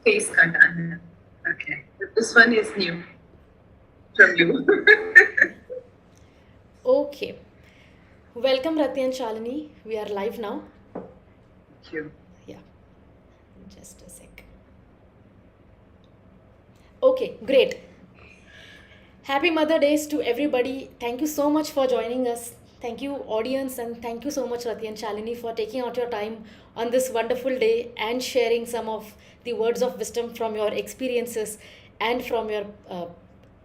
face kata hai. Okay. This one is new from you. Okay. Welcome, Rati and Shalini. We are live now. Thank you. Yeah. Just a sec. Okay, great. Happy Mother Days to everybody. Thank you so much for joining us. Thank you, audience, and thank you so much, Rati and Shalini, for taking out your time on this wonderful day and sharing some of the words of wisdom from your experiences and from your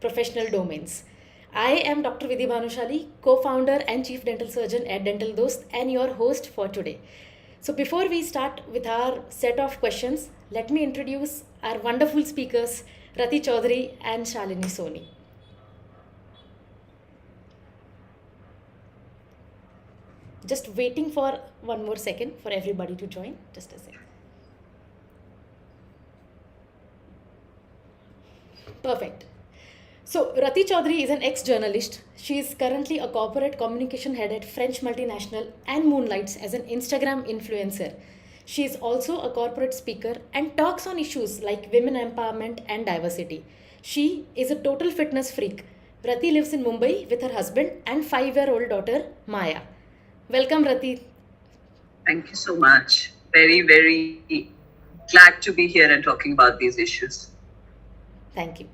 professional domains. I am Dr. Vidhi Bhanushali, co-founder and chief dental surgeon at DentalDost, and your host for today. So before we start with our set of questions, let me introduce our wonderful speakers, Rati Chaudhary and Shalini Soni. Just waiting for one more second for everybody to join. Just a second. Perfect. So, Rati Chaudhary is an ex-journalist. She is currently a corporate communication head at French multinational and moonlights as an Instagram influencer. She is also a corporate speaker and talks on issues like women empowerment and diversity. She is a total fitness freak. Rati lives in Mumbai with her husband and 5-year-old daughter Maya. Welcome, Rati. Thank you so much. Very, very glad to be here and talking about these issues. Thank you.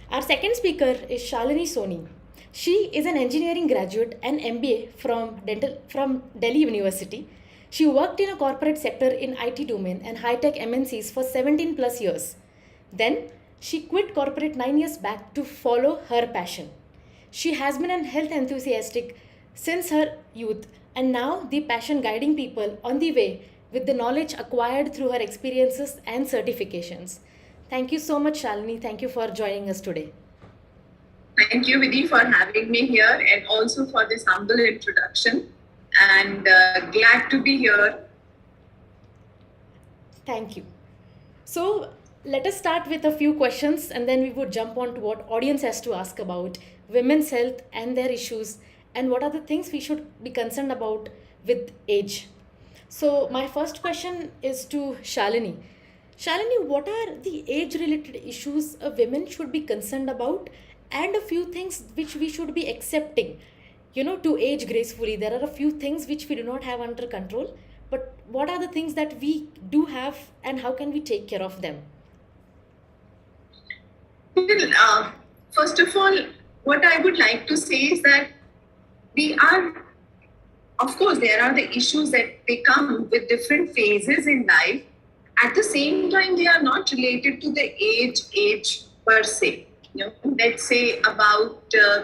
Our second speaker is Shalini Soni. She is an engineering graduate and MBA from Delhi University. She worked in a corporate sector in IT domain and high-tech MNCs for 17 plus years. Then she quit corporate 9 years back to follow her passion. She has been an health enthusiastic since her youth and now the passion guiding people on the way with the knowledge acquired through her experiences and certifications. Thank you so much, Shalini. Thank you for joining us today. Thank you, Vidhi, for having me here and also for this humble introduction. And glad to be here. Thank you. So, let us start with a few questions and then we would jump on to what audience has to ask about women's health and their issues and what are the things we should be concerned about with age. So, my first question is to Shalini. Shalini, what are the age related issues a women should be concerned about and a few things which we should be accepting, to age gracefully? There are a few things which we do not have under control, but what are the things that we do have and how can we take care of them? Well, first of all, what I would like to say is that of course, there are the issues that they come with different phases in life. At the same time, they are not related to the age per se. Let's say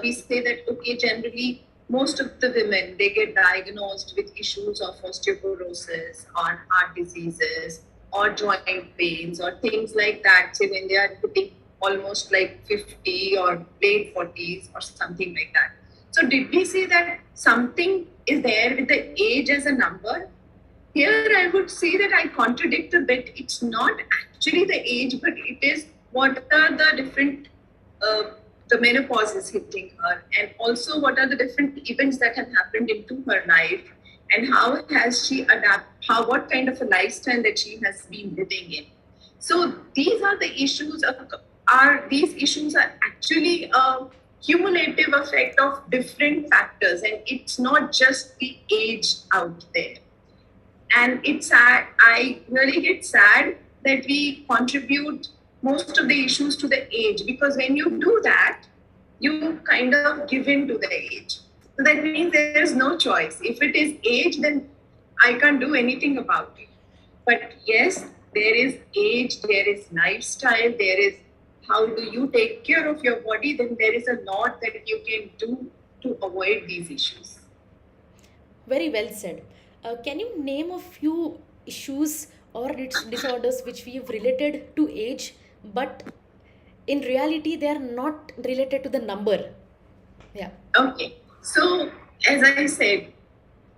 we say that, okay, generally, most of the women, they get diagnosed with issues of osteoporosis or heart diseases or joint pains or things like that. Say when they are hitting almost like 50 or late 40s or something like that. So did we say that something is there with the age as a number? Here I would say that I contradict a bit. It's not actually the age, but it is what are the different, the menopause is hitting her, and also what are the different events that have happened into her life, and how has she what kind of a lifestyle that she has been living in. So these are the issues. These issues are actually a cumulative effect of different factors, and it's not just the age out there. And it's sad. I really get sad that we contribute most of the issues to the age, because when you do that, you kind of give in to the age. So that means there is no choice. If it is age, then I can't do anything about it. But yes, there is age, there is lifestyle, there is how do you take care of your body, then there is a lot that you can do to avoid these issues. Very well said. Can you name a few issues or disorders which we have related to age, but in reality they are not related to the number? Yeah. Okay. So, as I said,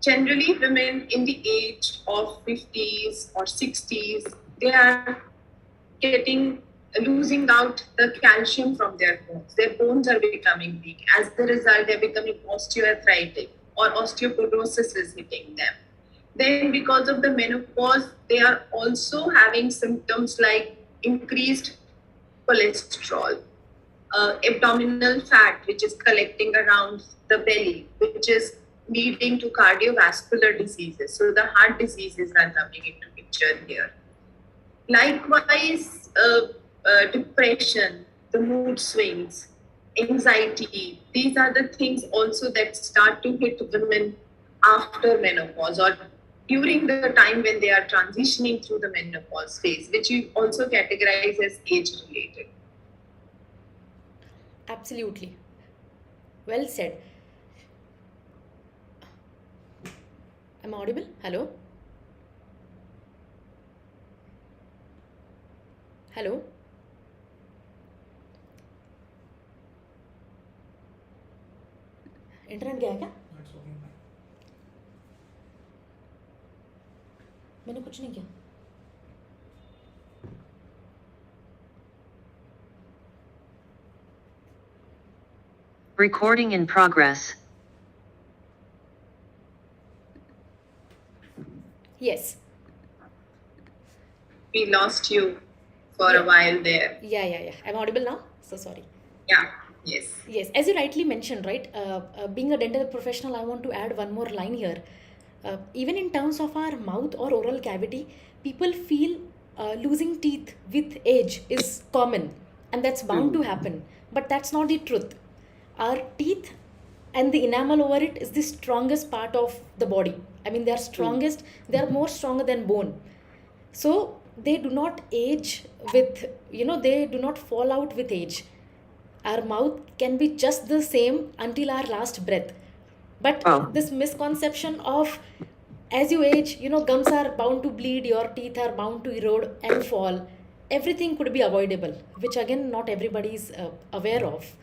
generally women in the age of 50s or 60s, they are losing out the calcium from their bones. Their bones are becoming weak. As a result, they're becoming osteoarthritic or osteoporosis is hitting them. Then because of the menopause, they are also having symptoms like increased cholesterol, abdominal fat, which is collecting around the belly, which is leading to cardiovascular diseases. So the heart diseases are coming into picture here. Likewise, depression, the mood swings, anxiety, these are the things also that start to hit women after menopause or during the time when they are transitioning through the menopause phase, which you also categorize as age related. Absolutely. Well said. Am I audible? Hello? Hello? Internet गया है क्या? मैंने कुछ नहीं किया. Recording in progress. Yes. We lost you for a while there. Yeah. I'm audible now? So sorry. Yeah, yes. Yes, as you rightly mentioned, right? Being a dental professional, I want to add one more line here. Even in terms of our mouth or oral cavity, people feel losing teeth with age is common, and that's bound to happen. But that's not the truth. Our teeth and the enamel over it is the strongest part of the body. I mean, they're strongest, they're more stronger than bone. So they do not age with, they do not fall out with age. Our mouth can be just the same until our last breath. But this misconception of as you age, gums are bound to bleed, your teeth are bound to erode and fall. Everything could be avoidable, which again, not everybody is aware of.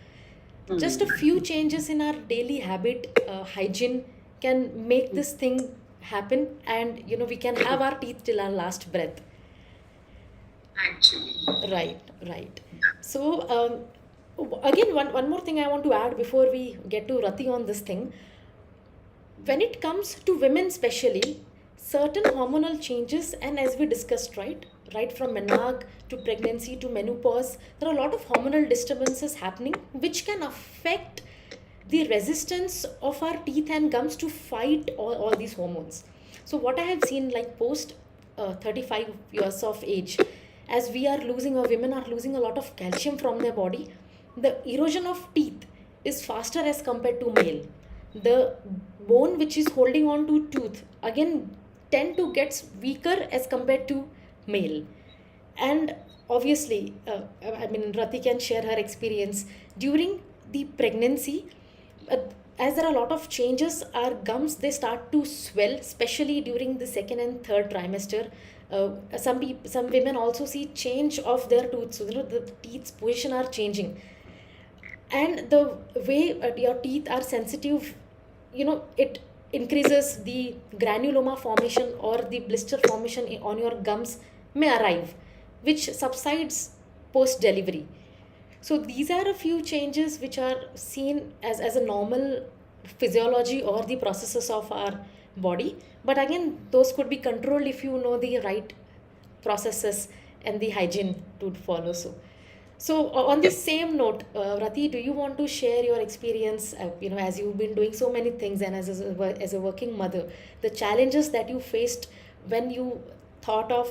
Just a few changes in our daily habit, hygiene can make this thing happen, and we can have our teeth till our last breath. Actually. Right. So again, one more thing I want to add before we get to Rati on this thing. When it comes to women especially, certain hormonal changes, and as we discussed, right from menarche to pregnancy to menopause, there are a lot of hormonal disturbances happening which can affect the resistance of our teeth and gums to fight all these hormones. So what I have seen, like post 35 years of age, as we are losing, or women are losing a lot of calcium from their body, the erosion of teeth is faster as compared to male. The bone which is holding on to tooth again tend to get weaker as compared to male. And obviously, Rati can share her experience during the pregnancy. As there are a lot of changes, our gums, they start to swell, especially during the second and third trimester. Some women also see change of their tooth, so the teeth's position are changing, and the way your teeth are sensitive, it increases the granuloma formation or the blister formation on your gums may arrive, which subsides post delivery. So these are a few changes which are seen as a normal physiology or the processes of our body. But again, those could be controlled if you know the right processes and the hygiene to follow. So on the same note, Rati, do you want to share your experience, as you've been doing so many things and as a working mother, the challenges that you faced when you thought of,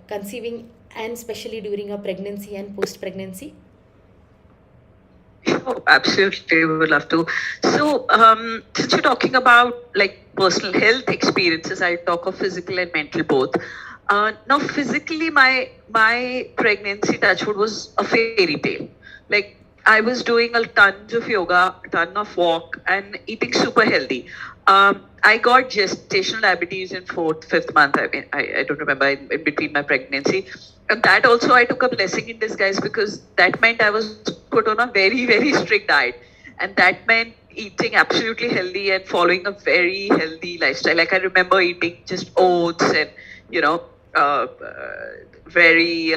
conceiving, and especially during a pregnancy and post-pregnancy? Oh, absolutely, we would love to. So, since you're talking about like personal health experiences, I talk of physical and mental both. Now, physically, my pregnancy, touchwood, was a fairy tale. Like, I was doing a tons of yoga, a ton of walk, and eating super healthy. I got gestational diabetes in fifth month. I don't remember, in between my pregnancy. And that also I took a blessing in disguise, because that meant I was put on a very, very strict diet. And that meant eating absolutely healthy and following a very healthy lifestyle. Like, I remember eating just oats and, very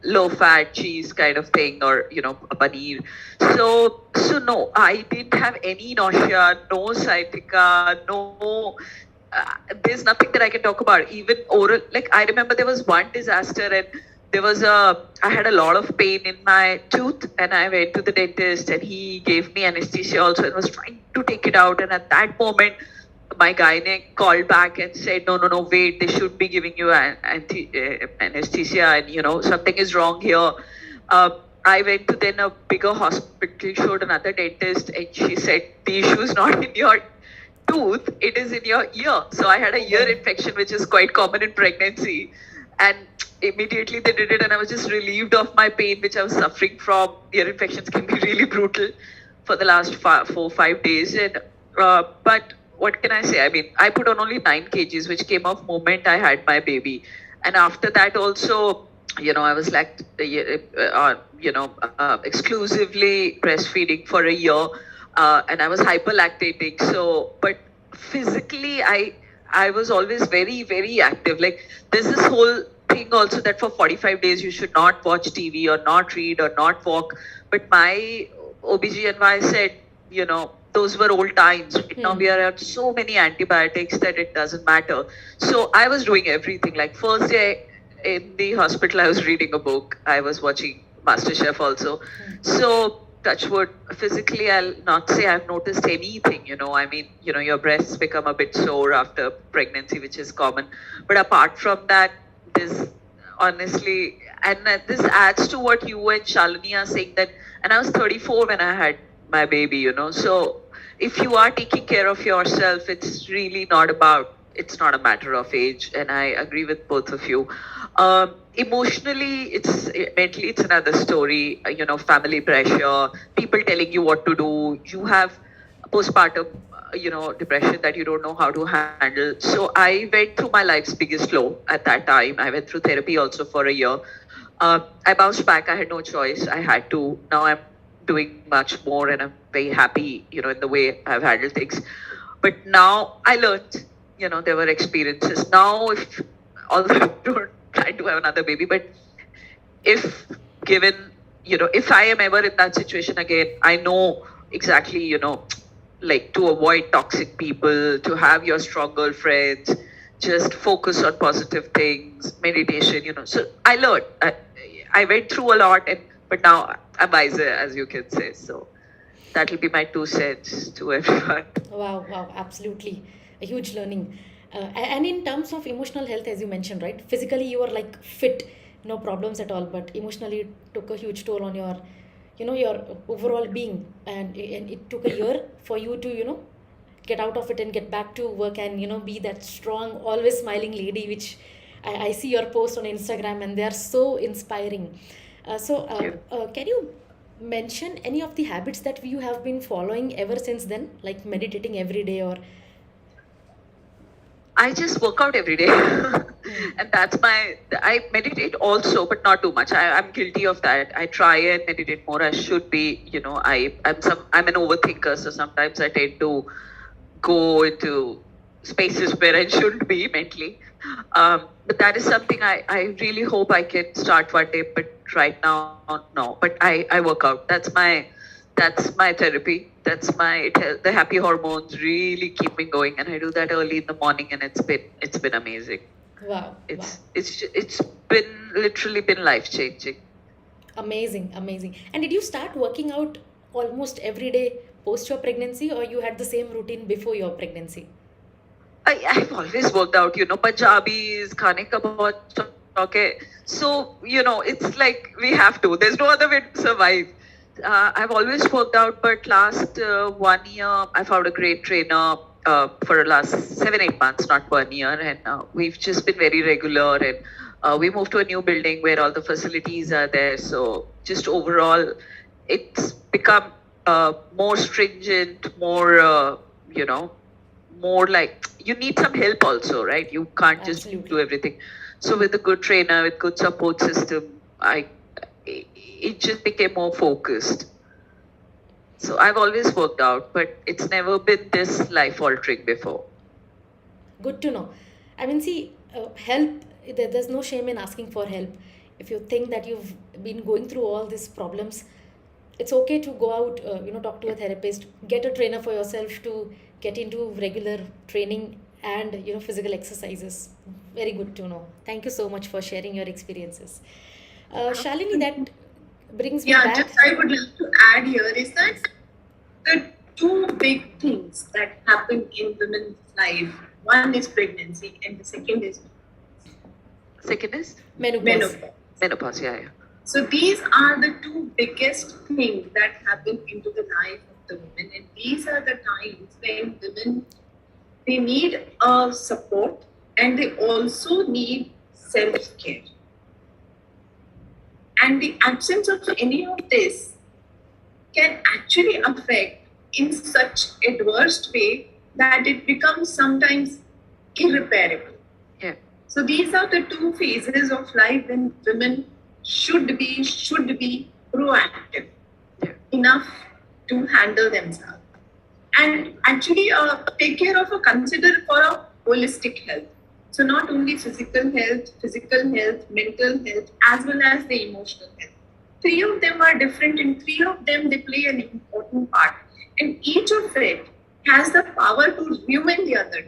low fat cheese kind of thing, or, a paneer. So no, I didn't have any nausea, no sciatica, no, there's nothing that I can talk about. Even oral, like, I remember there was one disaster, and I had a lot of pain in my tooth, and I went to the dentist, and he gave me anesthesia also and was trying to take it out. And at that moment, my gynae called back and said, no, no, no, wait, they should be giving you anesthesia, and something is wrong here. I went to then a bigger hospital, showed another dentist, and she said, the issue is not in your tooth, it is in your ear. So I had a ear infection, which is quite common in pregnancy. And immediately they did it, and I was just relieved of my pain, which I was suffering from. Ear infections can be really brutal for the last 4-5 days. And but what can I say? I mean, I put on only 9 kgs, which came off moment I had my baby. And after that also, I was like, exclusively breastfeeding for a year, and I was hyperlactating. So, but physically, I was always very, very active. Like, there's this whole thing also that for 45 days you should not watch TV or not read or not walk. But my OBGYN said, those were old times. Now we are on so many antibiotics that it doesn't matter. So I was doing everything. Like, first day in the hospital, I was reading a book. I was watching MasterChef also. So, touch wood, physically, I'll not say I've noticed anything, I mean, your breasts become a bit sore after pregnancy, which is common. But apart from that, this honestly, and this adds to what you and Shalini are saying, that, and I was 34 when I had my baby, so if you are taking care of yourself, it's really it's not a matter of age. And I agree with both of you. Emotionally, mentally, it's another story. Family pressure, people telling you what to do. You have postpartum, depression that you don't know how to handle. So I went through my life's biggest low at that time. I went through therapy also for a year. I bounced back. I had no choice. I had to. Now I'm doing much more, and I'm very happy, in the way I've handled things. But now I learned, there were experiences. Now, although I don't try to have another baby, but if given, if I am ever in that situation again, I know exactly, like, to avoid toxic people, to have your strong girlfriends, just focus on positive things, meditation, So I learned. I went through a lot, but now I'm wiser, as you can say. So that will be my 2 cents to everyone. Wow, absolutely. A huge learning. And in terms of emotional health, as you mentioned, right? Physically, you were like fit, no problems at all, but emotionally, it took a huge toll on your, your overall being. And it took a year for you to, get out of it and get back to work and, be that strong, always smiling lady, which I see your post on Instagram, and they are so inspiring. Can you mention any of the habits that you have been following ever since then, like meditating every day or? I just work out every day. And I meditate also, but not too much. I'm guilty of that. I try and meditate more. I should be, I'm an overthinker. So sometimes I tend to go into spaces where I shouldn't be mentally. But that is something I really hope I can start one day, but right now, no. But I work out. That's my therapy. The happy hormones really keep me going, and I do that early in the morning, and it's been amazing. Wow. It's been literally been life changing. Amazing. And did you start working out almost every day post your pregnancy, or you had the same routine before your pregnancy? I've always worked out, Punjabis, khane ka bahut okay. So, it's like we have to. There's no other way to survive. I've always worked out, but last 1 year, I found a great trainer for the last 7-8 months, not 1 year. And we've just been very regular. And we moved to a new building where all the facilities are there. So just overall, it's become more stringent, more, more like, you need some help also, right? You can't just do everything. So with a good trainer, with good support system, it just became more focused. So I've always worked out, but it's never been this life-altering before. Good to know. I mean, see, help, there's no shame in asking for help. If you think that you've been going through all these problems, it's okay to go out, talk to a therapist, get a trainer for yourself to get into regular training and, physical exercises. Very good to know. Thank you so much for sharing your experiences. Shalini, that brings me Yeah, back. just I would like to add here is that the two big things that happen in women's life. One is pregnancy, and the second is Menopause. menopause. Menopause, yeah. So these are the two biggest things that happen into the life of the women, and these are the times when women, they need a support and they also need self-care. And the absence of any of this can actually affect in such adverse way that it becomes sometimes irreparable. Yeah. So these are the two phases of life when women should be proactive enough to handle themselves and actually take care of consider for a holistic health. So not only physical health, mental health, as well as the emotional health. Three of them are different, and three of them they play an important part, and each of it has the power to ruin the other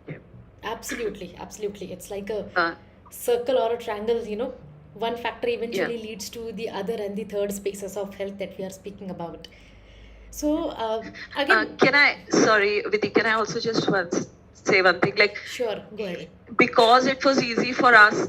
two. Absolutely, absolutely. It's like a circle or a triangle, one factor eventually leads to the other and the third spaces of health that we are speaking about. So, again, Sorry, Vidhi, can I also just once say one thing? Like, sure, go ahead. because it was easy for us,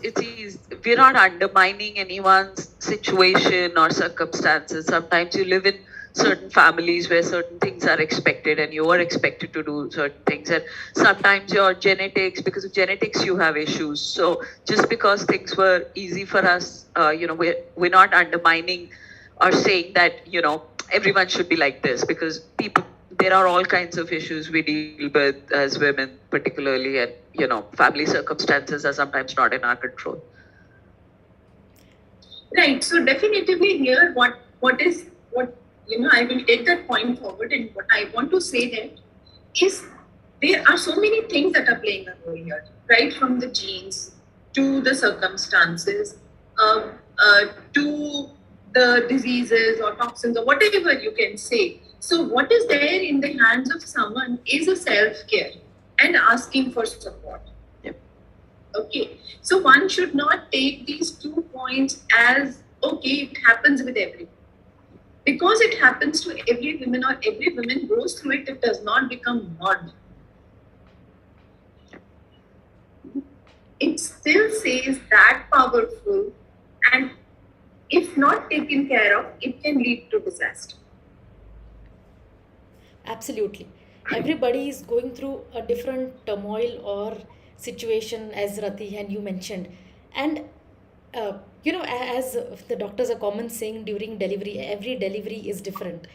we're not undermining anyone's situation or circumstances. Sometimes you live in certain families where certain things are expected and you are expected to do certain things, and sometimes your genetics, because of genetics you have issues. So just because things were easy for us, we're not undermining or saying that everyone should be like this, because there are all kinds of issues we deal with as women particularly, and family circumstances are sometimes not in our control. Right. So definitively here, what I will take that point forward, and what I want to say that is there are so many things that are playing a role here, right? From the genes to the circumstances, to the diseases or toxins or whatever you can say. So what is there in the hands of someone is a self-care and asking for support. Okay, so one should not take these 2 points as okay, it happens with everyone. Because it happens to every woman or every woman goes through it, it does not become normal. It still stays that powerful, and if not taken care of, it can lead to disaster. Absolutely. Everybody is going through a different turmoil or situation, as Rati and you mentioned. And, as the doctors are common saying during delivery, every delivery is different.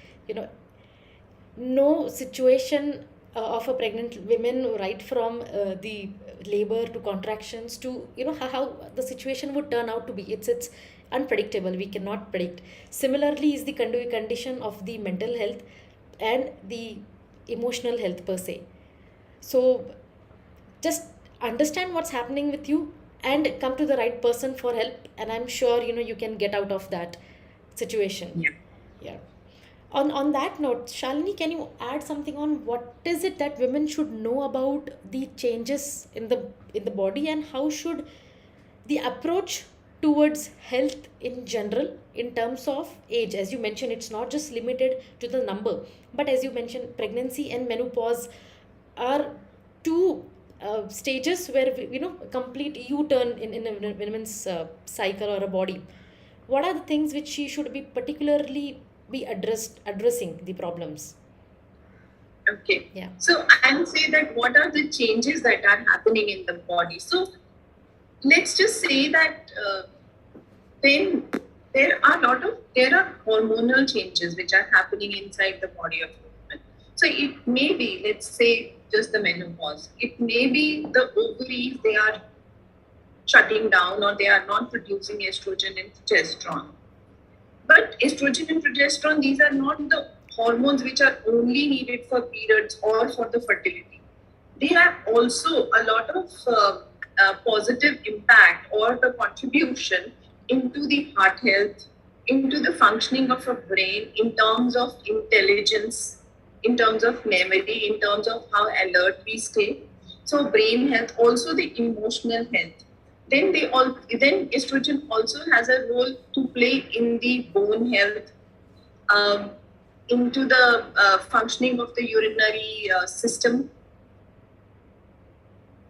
No situation of a pregnant woman, right from the labor to contractions to, how the situation would turn out to be. It's unpredictable. We cannot predict. Similarly, is the condition of the mental health and the emotional health per se. So just understand what's happening with you and come to the right person for help, and I'm sure you can get out of that situation. Yeah. On that note, Shalini, can you add something on what is it that women should know about the changes in the body, and how should the approach towards health in general in terms of age? As you mentioned, it's not just limited to the number, but as you mentioned, pregnancy and menopause are two stages where complete U-turn in a woman's cycle or a body. What are the things which she should be particularly be addressing the problems? Okay. Yeah. So I'll say that what are the changes that are happening in the body. So let's just say that then there are hormonal changes which are happening inside the body of a woman. So it may be, let's say, just the menopause. It may be the ovaries, they are shutting down or they are not producing estrogen and progesterone. But estrogen and progesterone, these are not the hormones which are only needed for periods or for the fertility. They have also a lot of positive impact or the contribution into the heart health, into the functioning of a brain in terms of intelligence, in terms of memory, in terms of how alert we stay. So brain health, also the emotional health. then estrogen also has a role to play in the bone health, um, into the functioning of the urinary system,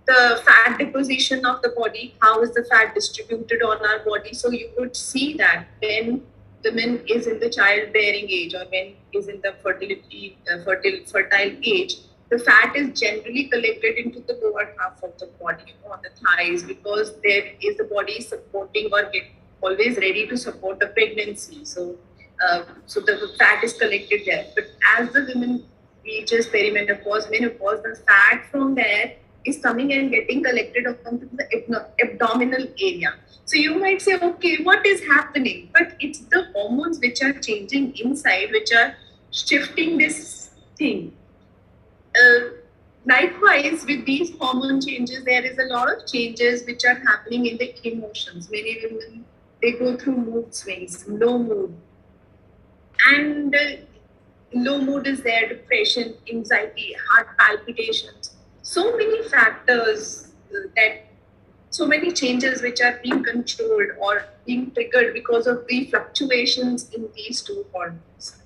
the fat deposition of the body, how is the fat distributed on our body. So you would see that when women is in the childbearing age or when is in the fertile age, the fat is generally collected into the lower half of the body, on the thighs, because there is the body supporting or get always ready to support the pregnancy. So the fat is collected there. But as the women reaches perimenopause, menopause, the fat from there is coming and getting collected onto the abdominal area. So you might say, okay, what is happening? But it's the hormones which are changing inside, which are shifting this thing. Likewise, with these hormone changes, there is a lot of changes which are happening in the emotions. Many women, they go through mood swings, low mood. And low mood is there, depression, anxiety, heart palpitations. So many factors so many changes which are being controlled or being triggered because of the fluctuations in these two hormones,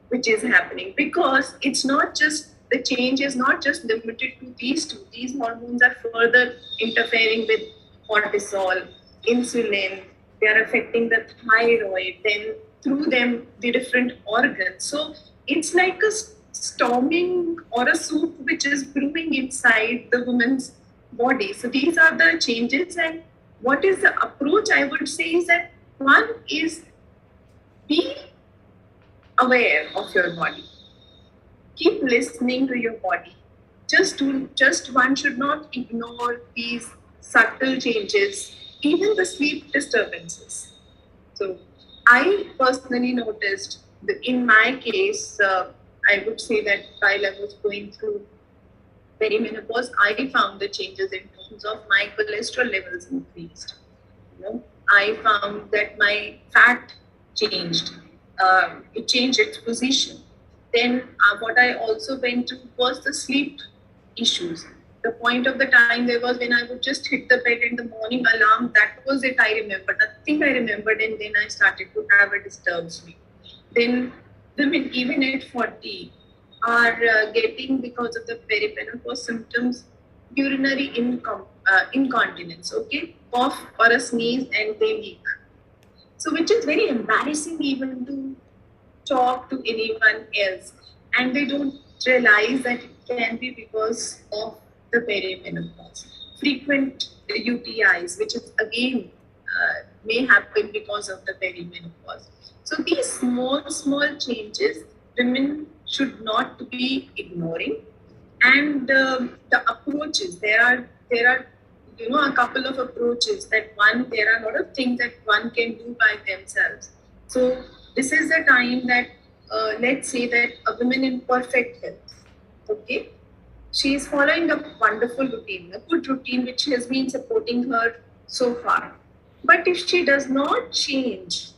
which is happening. Because it's not just, the change is not just limited to these two. These hormones are further interfering with cortisol, insulin, they are affecting the thyroid, then through them, the different organs. So it's like a storming or a soup which is brewing inside the woman's body. So these are the changes. And what is the approach? I would say is that one is be aware of your body. Keep listening to your body. Just one should not ignore these subtle changes, even the sleep disturbances. So I personally noticed that in my case, I would say that while I was going through perimenopause, I found the changes in terms of my cholesterol levels increased. I found that my fat changed. It changed its position. Then what I also went through was the sleep issues. The point of the time there was when I would just hit the bed in the morning alarm. That was it. I remember nothing. I remembered, and then I started to have a disturbed sleep. Then women, even at 40, are getting, because of the perimenopause symptoms, urinary incontinence. Okay, cough or a sneeze and they leak. So which is very embarrassing even to talk to anyone else, and they don't realize that it can be because of the perimenopause. Frequent UTIs, which is again may happen because of the perimenopause. So these small changes women should not be ignoring. And the approaches, there are a couple of approaches. That one, there are a lot of things that one can do by themselves. So this is the time that let's say that a woman in perfect health, okay, she is following a wonderful routine, a good routine which has been supporting her so far. But if she does not change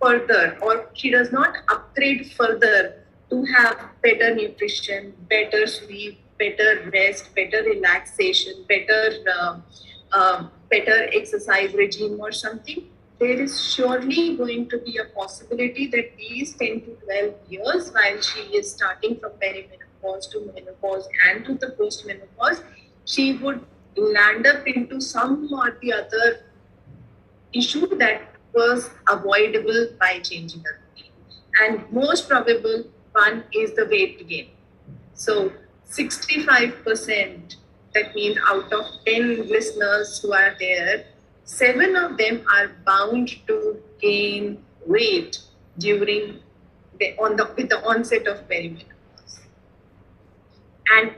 further, or she does not upgrade further to have better nutrition, better sleep, better rest, better relaxation, better exercise regime or something, there is surely going to be a possibility that these 10 to 12 years, while she is starting from perimenopause to menopause and to the postmenopause, she would land up into some or the other issue that was avoidable by changing her routine. And most probable one is the weight gain. So 65%, that means out of 10 listeners who are there, 7 of them are bound to gain weight during with the onset of perimenopause. And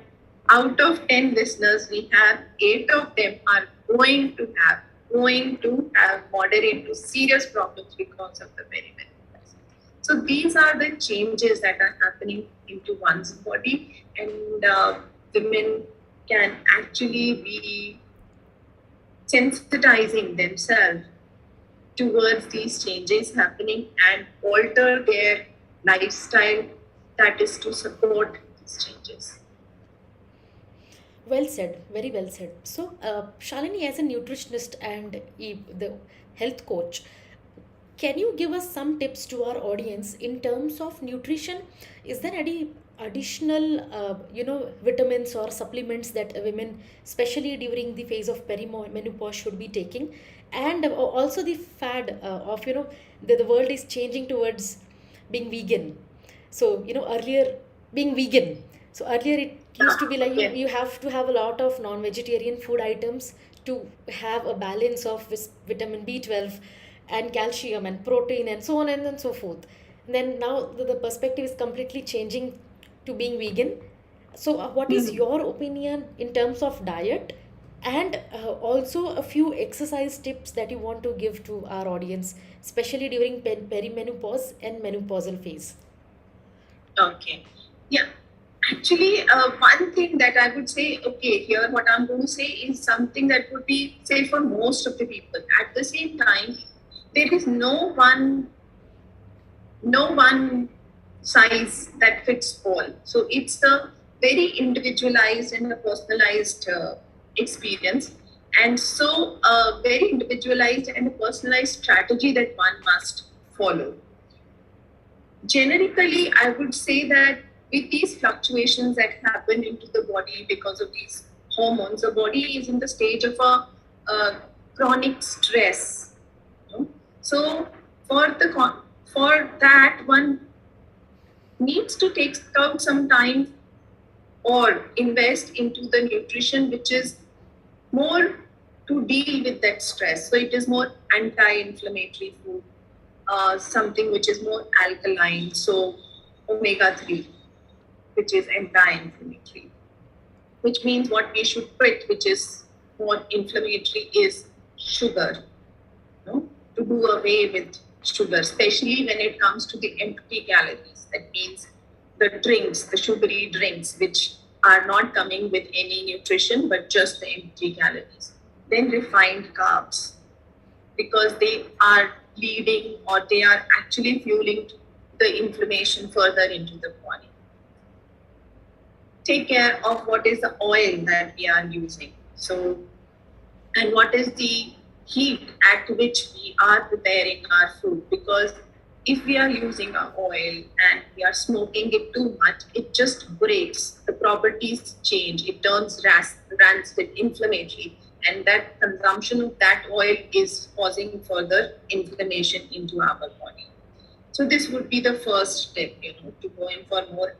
out of 10 listeners, we have 8 of them are going to have moderate to serious problems because of the perimenopause. So these are the changes that are happening into one's body, and women can actually be sensitizing themselves towards these changes happening and alter their lifestyle, that is to support these changes. Well said, very well said. So, Shalini, as a nutritionist and the health coach, can you give us some tips to our audience in terms of nutrition? Is there any additional, vitamins or supplements that women, especially during the phase of perimenopause, should be taking? And also the fad of, the world is changing towards being vegan. So, earlier being vegan. So earlier it used to be like Yeah. you have to have a lot of non-vegetarian food items to have a balance of vitamin B12 and calcium and protein and so on and so forth. And then now the perspective is completely changing to being vegan. So what is your opinion in terms of diet, and also a few exercise tips that you want to give to our audience, especially during perimenopause and menopausal phase? Okay. Yeah. Actually, one thing that I would say, okay, here what I'm going to say is something that would be, say, for most of the people. At the same time, there is no one size that fits all. So it's a very individualized and a personalized experience. And so a very individualized and a personalized strategy that one must follow. Generically, I would say that with these fluctuations that happen into the body because of these hormones, the body is in the stage of a chronic stress. You know? So for that, one needs to take out some time or invest into the nutrition which is more to deal with that stress. So it is more anti-inflammatory food, something which is more alkaline, so omega-3, which is anti-inflammatory, which means what we should quit, which is more inflammatory, is sugar. You know, to do away with sugar, especially when it comes to the empty calories. That means the drinks, the sugary drinks, which are not coming with any nutrition, but just the empty calories. Then refined carbs, because they are leading or they are actually fueling the inflammation further into the body. Take care of what is the oil that we are using. So, and what is the heat at which we are preparing our food, because if we are using our oil and we are smoking it too much, it just breaks. The properties change. It turns rancid, inflammatory, and that consumption of that oil is causing further inflammation into our body. So this would be the first step, to go in for more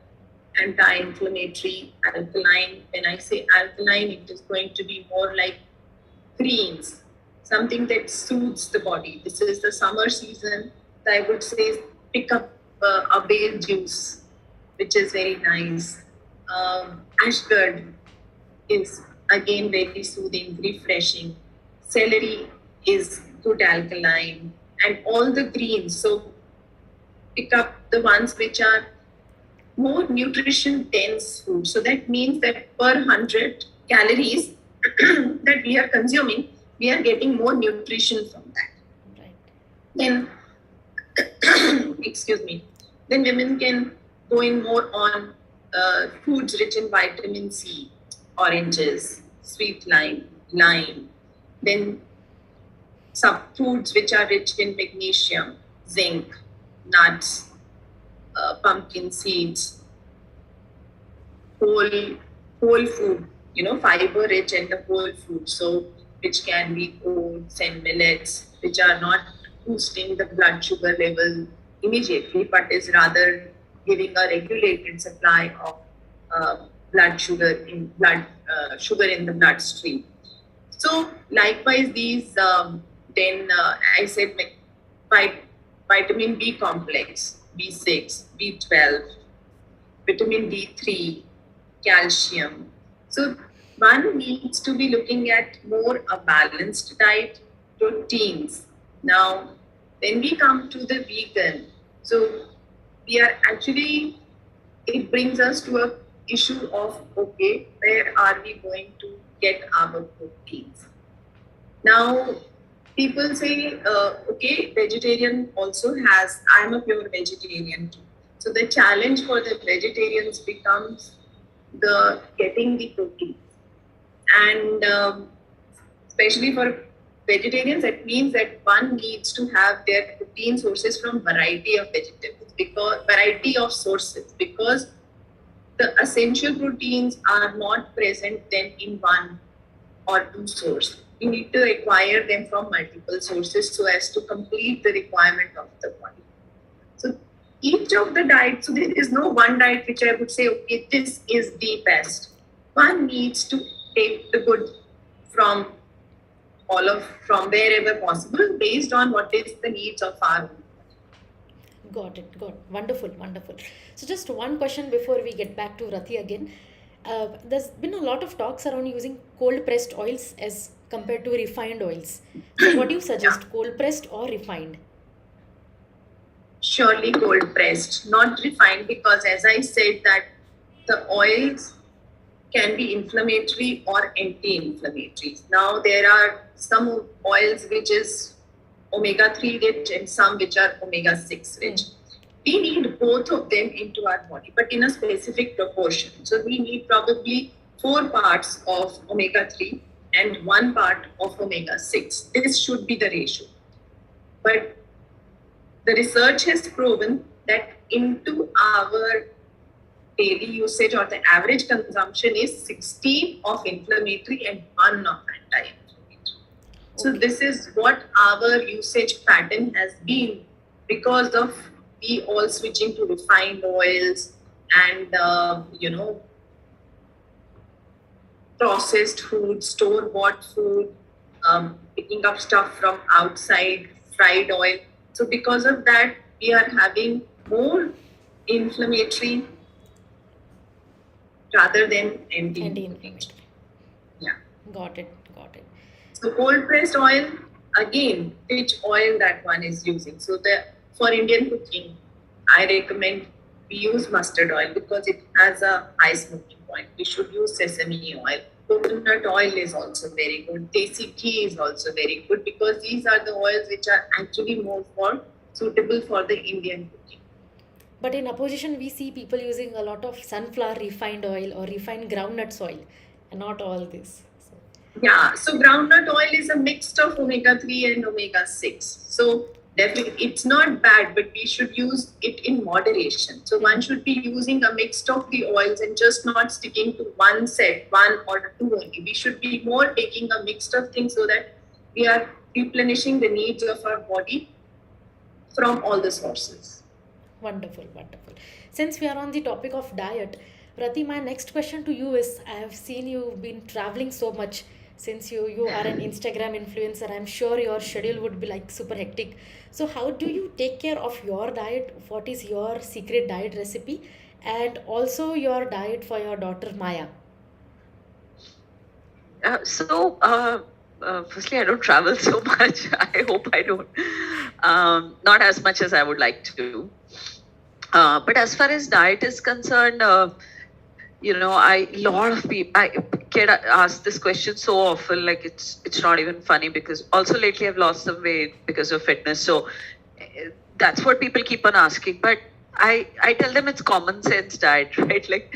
anti-inflammatory, alkaline. When I say alkaline, it is going to be more like greens, something that soothes the body. This is the summer season. I would say pick up a basil juice, which is very nice. Ashgard is again very soothing, refreshing. Celery is good alkaline, and all the greens. So pick up the ones which are more nutrition dense food. So that means that per 100 calories that we are consuming, we are getting more nutrition from that. Right. Then excuse me, then women can go in more on foods rich in vitamin C, oranges, sweet lime. Then some foods which are rich in magnesium, zinc, nuts, pumpkin seeds, whole food, fiber rich in the whole food. So which can be oats and millets, which are not boosting the blood sugar level immediately, but is rather giving a regulated supply of sugar in the bloodstream. So likewise, these then I said vitamin B complex, B6, B12, vitamin D3, calcium. So one needs to be looking at more a balanced diet, proteins. Now, when we come to the vegan, so we are actually, it brings us to a issue of, okay, where are we going to get our proteins? Now, people say, okay, vegetarian also has, I'm a pure vegetarian too. So the challenge for the vegetarians becomes the getting the protein. And especially for vegetarians, it means that one needs to have their protein sources from variety of vegetables, because variety of sources, because the essential proteins are not present then in one or two sources. You need to acquire them from multiple sources so as to complete the requirement of the body. So each of the diets, so there is no one diet which I would say, okay, this is the best. One needs to take the good from from wherever possible based on what is the needs of our own. Got it. Got it. Wonderful. Wonderful. So just one question before we get back to Rati again. There's been a lot of talks around using cold pressed oils as compared to refined oils. So what do you suggest, cold pressed or refined? Surely cold pressed, not refined, because as I said that the oils can be inflammatory or anti-inflammatory. Now there are some oils which is omega-3 rich and some which are omega-6 rich. We need both of them into our body, but in a specific proportion. So we need probably 4 parts of omega-3 and 1 part of omega-6. This should be the ratio. But the research has proven that into our daily usage or the average consumption is 16 of inflammatory and 1 of anti-inflammatory. So this is what our usage pattern has been because of we all switching to refined oils and processed food, store-bought food, picking up stuff from outside, fried oil. So because of that, we are having more inflammatory rather than anti-inflammatory. Yeah. Got it. Got it. So cold pressed oil, again, which oil that one is using. So for Indian cooking, I recommend we use mustard oil because it has a high smoking point. We should use sesame oil. Coconut oil is also very good. Desi ghee is also very good because these are the oils which are actually more suitable for the Indian cooking. But in opposition, we see people using a lot of sunflower refined oil or refined groundnuts oil, and not all this. Yeah, so groundnut oil is a mix of omega-3 and omega-6. So definitely, it's not bad, but we should use it in moderation. So one should be using a mix of the oils and just not sticking to one or two only. We should be more taking a mix of things so that we are replenishing the needs of our body from all the sources. Wonderful, wonderful. Since we are on the topic of diet, Rati, my next question to you is, I have seen you've been traveling so much since you are an Instagram influencer. I'm sure your schedule would be like super hectic. So how do you take care of your diet? What is your secret diet recipe? And also your diet for your daughter Maya? Firstly, I don't travel so much. I hope I don't. Not as much as I would like to. But as far as diet is concerned, a lot of people, I get asked this question so often, like it's not even funny because also lately I've lost some weight because of fitness. So that's what people keep on asking. But I tell them it's common sense diet, right? Like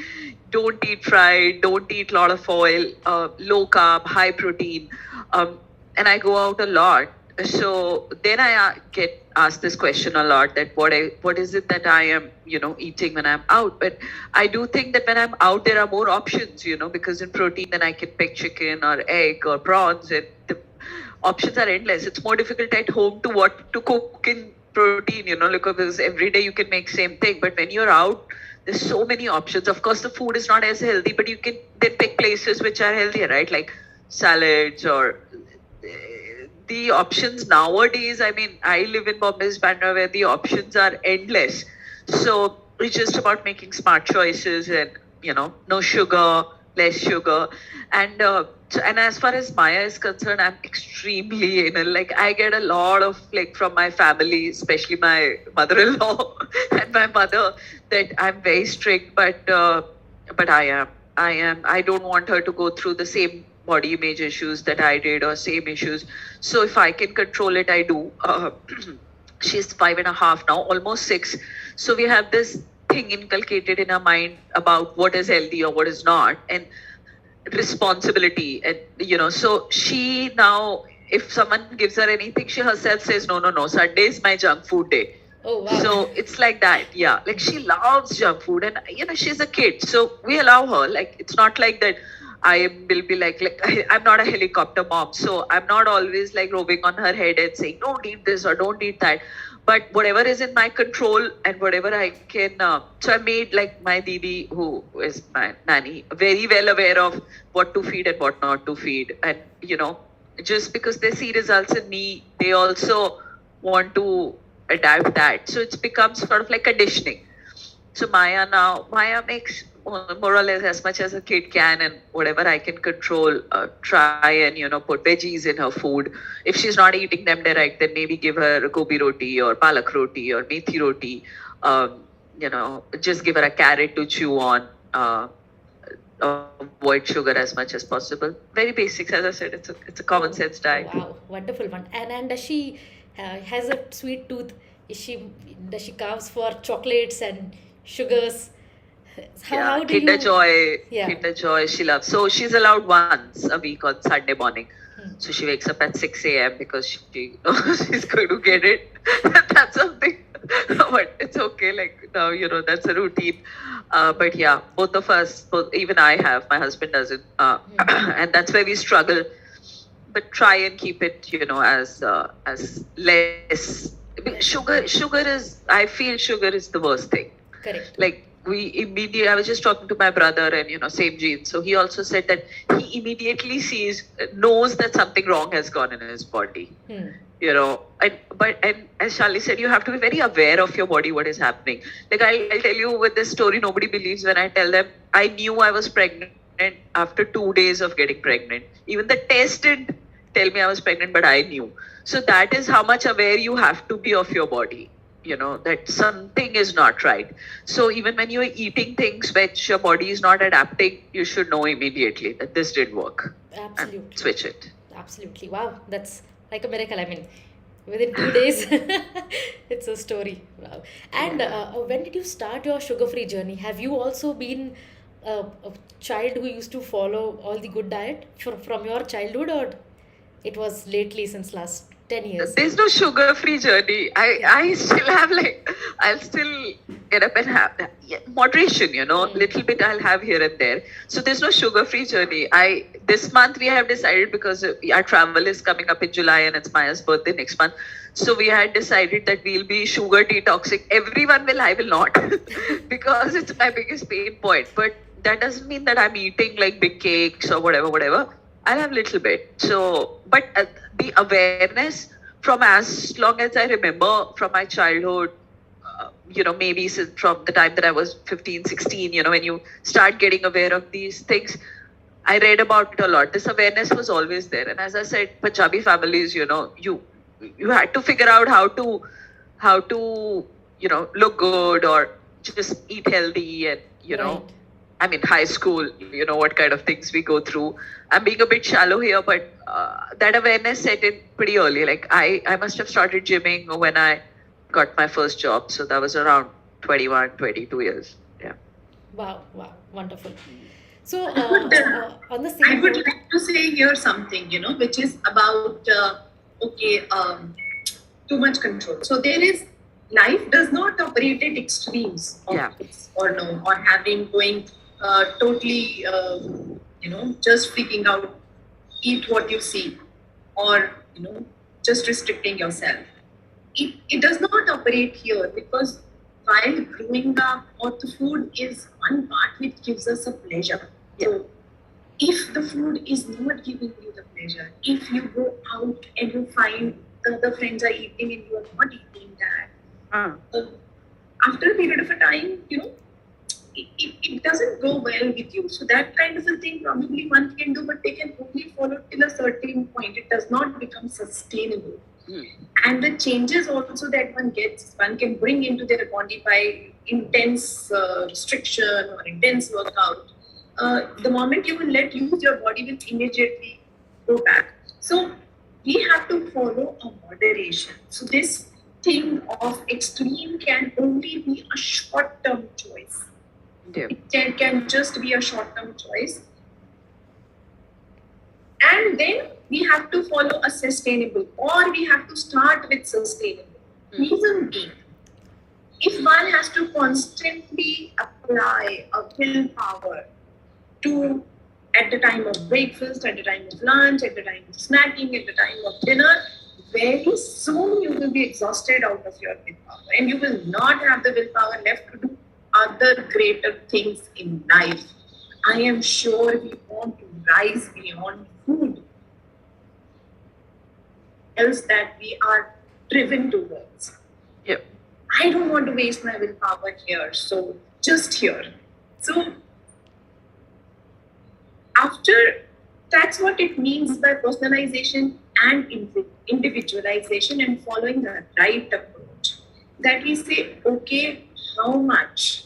don't eat fried, don't eat a lot of oil, low carb, high protein. And I go out a lot. So then I get asked this question a lot, that what is it that I am, eating when I'm out. But I do think that when I'm out, there are more options, because in protein, then I can pick chicken or egg or prawns, and the options are endless. It's more difficult at home to cook in protein, because every day you can make same thing. But when you're out, there's so many options. Of course, the food is not as healthy, but you can then pick places which are healthier, right? Like salads or the options nowadays. I mean, I live in Bombay's Bandra where the options are endless. So it's just about making smart choices and, no sugar, less sugar. And as far as Maya is concerned, I'm extremely anal. Like I get a lot of from my family, especially my mother-in-law and my mother, that I'm very strict, but I don't want her to go through the same body image issues that I did or same issues. So if I can control it, I do. She's 5.5 now, almost 6. So we have this thing inculcated in our mind about what is healthy or what is not. And responsibility. And, so she now, if someone gives her anything, she herself says, no, Sunday is my junk food day. Oh, wow. So it's like that, yeah. Like she loves junk food, and she's a kid, so we allow her. Like it's not like that. Will be like I'm not a helicopter mom, so I'm not always like rubbing on her head and saying don't eat this or don't eat that. But whatever is in my control and whatever I can. So I made like my Didi, who is my nanny, very well aware of what to feed and what not to feed, and just because they see results in me, they also want to adapt that. So it's become sort of like conditioning. So Maya makes more or less as much as a kid can, and whatever I can control, try and put veggies in her food. If she's not eating them direct, then maybe give her a gobi roti or palak roti or methi roti. Just give her a carrot to chew on. Avoid sugar as much as possible. Very basics, as I said. It's a common sense diet. Wow, wonderful one. And does she has a sweet tooth? Does she carves for chocolates and sugars? How do Kinder you? Joy. Yeah. Kinder Joy. She loves. So she's allowed once a week on Sunday morning. So she wakes up at 6 a.m. because she knows she's going to get it. That's something. But it's okay. Like now, that's a routine. But yeah, both of us, even I have. My husband doesn't, and that's where we struggle. But try and keep it, as less. Sugar is. I feel sugar is the worst thing. Correct. Like I was just talking to my brother, and same genes. So he also said that he immediately knows that something wrong has gone in his body. And as Shalini said, you have to be very aware of your body, what is happening. Like I'll tell you with this story, nobody believes when I tell them I knew I was pregnant after 2 days of getting pregnant. Even the test didn't tell me I was pregnant, but I knew. So that is how much aware you have to be of your body. That something is not right. So even when you're eating things which your body is not adapting, you should know immediately that this didn't work. Absolutely. And switch it. Absolutely. Wow, that's like a miracle. I mean, within 2 days, it's a story. Wow. And when did you start your sugar-free journey? Have you also been a child who used to follow all the good diet from your childhood, or it was lately since last 10 years? There's no sugar-free journey. I still have I'll still get up and have moderation, little bit I'll have here and there. So there's no sugar-free journey. This month we have decided, because our travel is coming up in July and it's Maya's birthday next month. So we had decided that we'll be sugar detoxing. Everyone will, I will not, because it's my biggest pain point. But that doesn't mean that I'm eating like big cakes or whatever. I'll have a little bit. So, but the awareness from as long as I remember from my childhood, maybe from the time that I was 15, 16, when you start getting aware of these things, I read about it a lot. This awareness was always there. And as I said, Punjabi families, you had to figure out how to look good or just eat healthy and, Right. I mean, high school, what kind of things we go through. I'm being a bit shallow here, but that awareness set in pretty early. Like I must have started gymming when I got my first job. So that was around 21, 22 years. Yeah. Wow, wonderful. So, I on the would same note, like to say here something, which is about, too much control. So life does not operate at extremes of yes or no, or going totally, just freaking out, eat what you see, or, just restricting yourself. It does not operate here, because while growing up, the food is one part which gives us a pleasure. Yeah. So if the food is not giving you the pleasure, if you go out and you find the other friends are eating and you are not eating that, after a period of a time, it doesn't go well with you. So that kind of a thing probably one can do, but they can only follow till a certain point. It does not become sustainable. And the changes also that one can bring into their body by intense restriction or intense workout. The moment you will let loose, your body will immediately go back. So we have to follow a moderation. So this thing of extreme can only be a short-term choice. Yeah. It can just be a short-term choice. And then we have to follow a sustainable, or we have to start with sustainable. Reason being, if one has to constantly apply a willpower to at the time of breakfast, at the time of lunch, at the time of snacking, at the time of dinner, very soon you will be exhausted out of your willpower and you will not have the willpower left to do other greater things in life. I am sure we want to rise beyond food, else that we are driven towards. Yep. I don't want to waste my willpower here, so just here. So after, that's what it means by personalization and individualization and following the right approach. That we say, okay, how much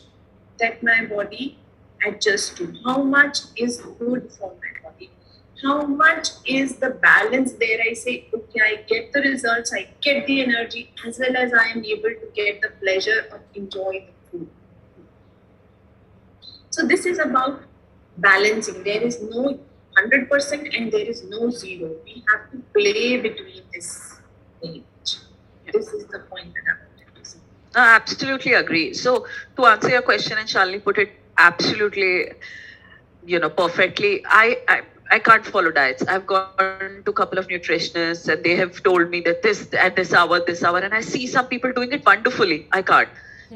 that my body adjusts to, how much is good for my body, how much is the balance there. I say, okay, I get the results, I get the energy, as well as I am able to get the pleasure of enjoying the food. So this is about balancing. There is no 100% and there is no 0. We have to play between this range. This is the point that I wanted to say. I absolutely agree. So to answer your question, and Shalini put it absolutely, perfectly. I can't follow diets. I've gone to a couple of nutritionists and they have told me that this at this hour, and I see some people doing it wonderfully. I can't.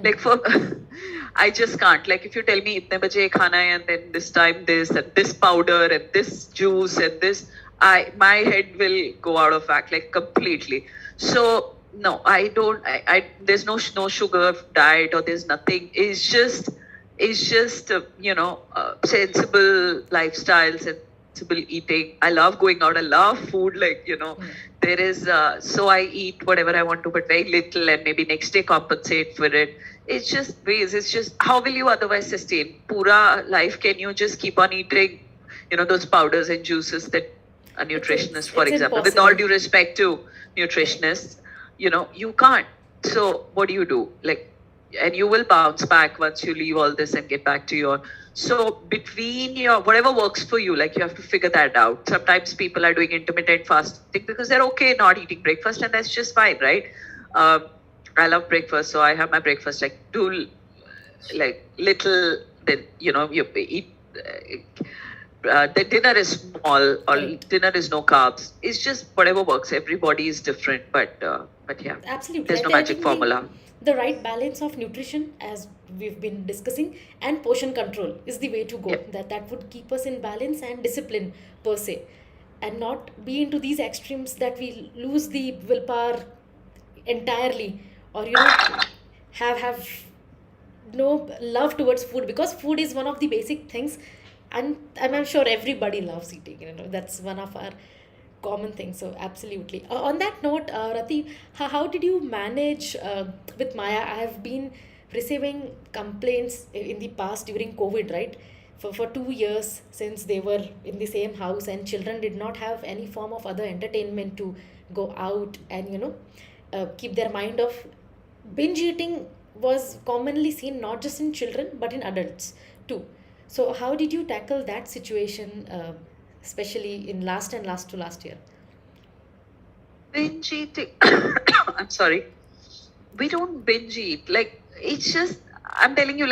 Like I just can't. Like if you tell me itne baje khana hai and then this time this and this powder and this juice and this, my head will go out of whack like completely. So no, I don't. There's no sugar diet or there's nothing. It's just sensible lifestyle, sensible eating. I love going out. I love food. There is so I eat whatever I want to, but very little, and maybe next day compensate for it. It's just ways. It's just how will you otherwise sustain pura life? Can you just keep on eating, those powders and juices that a nutritionist, for example, with all due respect to nutritionists, you can't. So what do? And you will bounce back once you leave all this and get back to your. So between your whatever works for you, you have to figure that out. Sometimes people are doing intermittent fasting because they're okay not eating breakfast, and that's just fine, right? I love breakfast, so I have my breakfast little. Then you eat. The dinner is small or dinner is no carbs. It's just whatever works. Everybody is different, but yeah, absolutely. There's no magic formula. The right balance of nutrition, as we've been discussing, and portion control is the way to go. Yep. That would keep us in balance and discipline per se, and not be into these extremes that we lose the willpower entirely, or have no love towards food, because food is one of the basic things, and I'm sure everybody loves eating. That's one of our common things. So absolutely. On that note, Rati, how did you manage with Maya? I have been receiving complaints in the past during COVID, right? For 2 years, since they were in the same house and children did not have any form of other entertainment to go out and keep their mind off. Binge eating was commonly seen not just in children but in adults too. So how did you tackle that situation, especially in last year? Binge eating. I'm sorry. We don't binge eat. It's just, I'm telling you,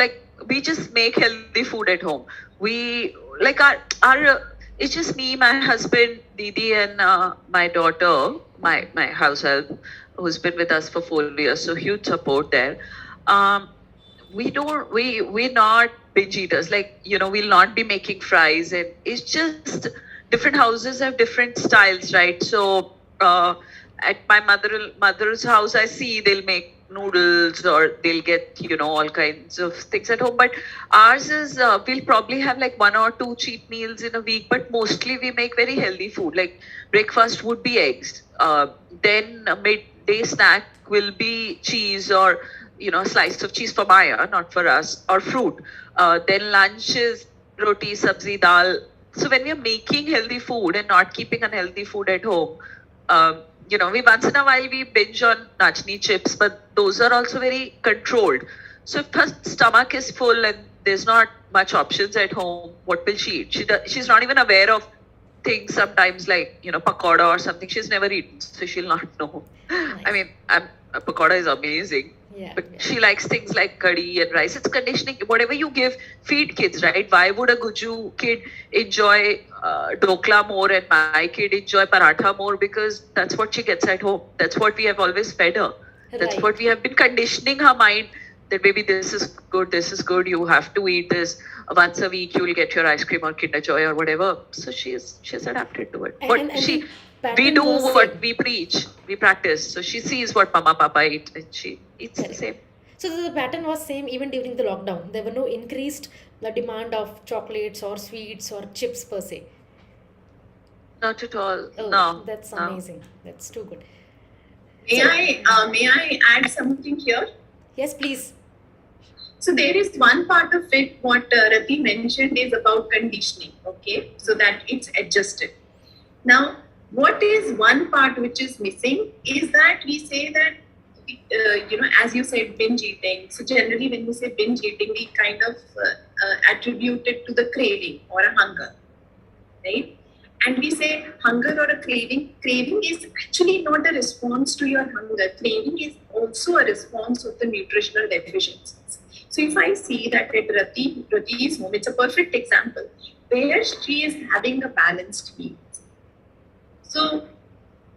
we just make healthy food at home. We, it's just me, my husband, Didi, and my daughter, my house help, who's been with us for 4 years. So huge support there. We're not binge eaters. We'll not be making fries, and it's just different houses have different styles, right? So at my mother's house, I see they'll make noodles or they'll get all kinds of things at home. But ours is we'll probably have 1 or 2 cheat meals in a week, but mostly we make very healthy food. Breakfast would be eggs. Then a midday snack will be cheese or a slice of cheese for Maya, not for us, or fruit. Then lunch is roti, sabzi, dal. So when we are making healthy food and not keeping unhealthy food at home, we once in a while we binge on nachni chips, but those are also very controlled. So if her stomach is full and there's not much options at home, what will she eat? She's not even aware of things sometimes like, pakoda or something. She's never eaten, so she'll not know. I mean, pakoda is amazing. Yeah, But yeah. she likes things like curry and rice. It's conditioning. Whatever you give, feed kids, right? Why would a Guju kid enjoy dokla more and my kid enjoy paratha more? Because that's what she gets at home. That's what we have always fed her. That's Right. what we have been conditioning her mind that maybe this is good, you have to eat this. Once a week, you will get your ice cream or Kinder Joy or whatever. So she's adapted to it. But And the we pattern do was what same. we preach, we practice. So she sees what mama, papa eat, and she eats the Correct. same. So the pattern was same even during the lockdown. There were no increased the demand of chocolates or sweets or chips per se. Not at all. Oh, No. that's No. amazing. That's too good. May I add something here? Yes, please. So there is one part of it, what Rati mentioned is about conditioning, okay? So that it's adjusted. Now, what is one part which is missing is that we say that, as you said, binge eating. So generally when we say binge eating, we kind of attribute it to the craving or a hunger, right? And we say hunger or a craving. Craving is actually not a response to your hunger. Craving is also a response of the nutritional deficiencies. So if I see that at Rati's home, it's a perfect example where she is having a balanced meal. So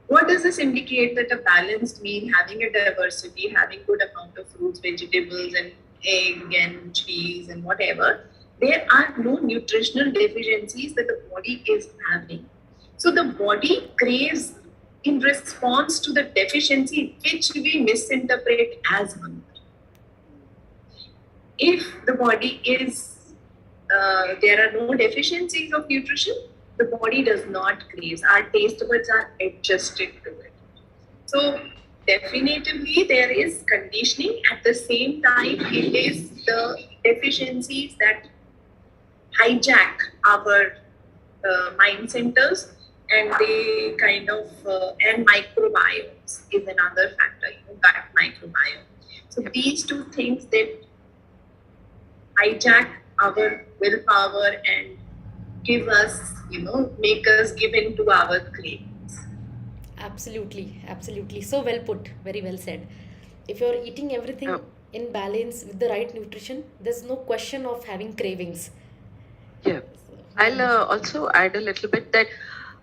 what does this indicate? That a balanced meal, having a diversity, having good amount of fruits, vegetables and egg and cheese and whatever, there are no nutritional deficiencies that the body is having. So the body craves in response to the deficiency which we misinterpret as hunger. If the body is, there are no deficiencies of nutrition, the body does not crave. Our taste buds are adjusted to it. So definitively there is conditioning. At the same time, it is the deficiencies that hijack our mind centers, and they kind of and microbiomes is another factor, gut microbiome. So these two things that hijack our willpower and give us, make us give in to our cravings. Absolutely, absolutely. So well put, very well said. If you're eating everything Yeah. in balance with the right nutrition, there's no question of having cravings. Yeah. I'll also add a little bit that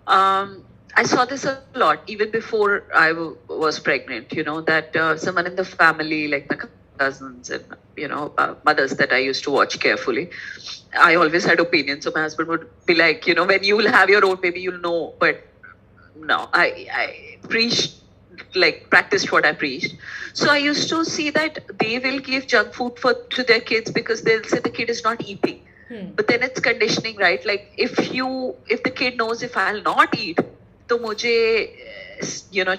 I saw this a lot even before I was pregnant, that someone in the family, like my cousins and, mothers that I used to watch carefully, I always had opinions. So my husband would be like, when you will have your own baby, you'll know. But no, I preached, like practiced what I preached. So I used to see that they will give junk food to their kids because they'll say the kid is not eating. But then it's conditioning, right? Like if the kid knows if I'll not eat, तो मुझे